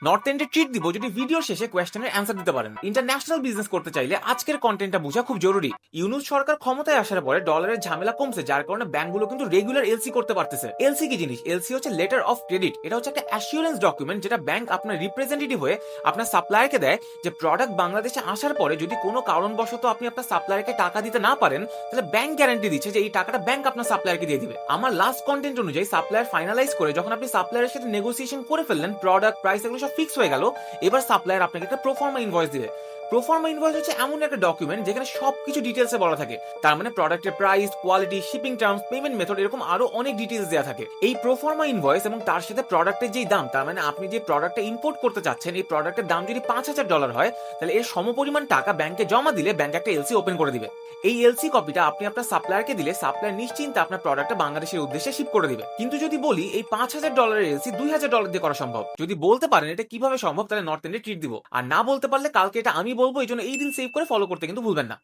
North এন্ডে treat দিব যদি ভিডিও শেষে কোয়েশ্চেনের অ্যান্সার দিতে পারেন। ইন্টারন্যাশনাল বিজনেস করতে চাইলে আজকের কন্টেন্টটা বোঝা খুব জরুরি। ইউনূস সরকার ক্ষমতায় আসার পরে ডলারের ঝামেলা কমছে, যার কারণে ব্যাংকগুলো কিন্তু রেগুলার এলসি করতে পারতেছে। এলসি কি জিনিস? এলসি হচ্ছে লেটার অফ ক্রেডিট। এটা হচ্ছে একটা অ্যাসিওরেন্স ডকুমেন্ট যেটা ব্যাংক আপনার রিপ্রেজেন্টেটিভ হয়ে আপনার সাপ্লায়ারকে দেয়, যে প্রোডাক্ট বাংলাদেশে আসার পরে যদি কোনো কারণবশত আপনি আপনার সাপ্লায়ারকে টাকা দিতে না পারেন, তাহলে ব্যাংক গ্যারান্টি দিচ্ছে যে এই টাকাটা ব্যাংক আপনার সাপ্লায়ারকে দিয়ে দিবে। আমার লাস্ট কন্টেন্ট অনুযায়ী সাপ্লায়ার ফাইনালাইজ করে যখন আপনি সাপ্লায়ারের সাথে নেগোসিয়েশন করে ফেললেন, প্রোডাক্ট প্রাইস এগুলো সব ফিক্স হয়ে গেল, এবার সাপ্লায়ার আপনাকে একটা প্রোফর্মা ইনভয়েস দিবে। প্রোফর্মা ইনভয়েস হচ্ছে এমন একটা ডকুমেন্ট যেখানে সবকিছু ডিটেলসে বলা থাকে। তার মানে প্রোডাক্টের price, quality, shipping terms, payment method, এরকম আরো অনেক ডিটেলস দেওয়া থাকে। এই প্রোফর্মা ইনভয়েস এবং তার সাথে প্রোডাক্টের যেই দাম, তার মানে আপনি যে প্রোডাক্টটা ইম্পোর্ট করতে চাচ্ছেন এই প্রোডাক্টের দাম যদি $5,000 হয়, তাহলে এর সমপরিমাণ টাকা ব্যাংকে জমা দিলে ব্যাংক একটা এলসি ওপেন করে দিবে। এই এলসি কপিটা আপনি আপনার সাপ্লায়ারকে দিলে সাপ্লায়ার নিশ্চিন্তে আপনার প্রোডাক্টটা বাংলাদেশের উদ্দেশ্যে শিপ করে দিবে। কিন্তু যদি বলি এই $5,000 এলসি $2,000 দিয়ে করা সম্ভব, যদি বলতে পারেন এটা কিভাবে সম্ভব, তাহলে নর্থ এন্ডে ট্রিট দিব। আর না বলতে পারলে কালকে এটা আমি বলবো, এই জন্য এই দিন সেভ করে ফলো করতে কিন্তু ভুলবেন না।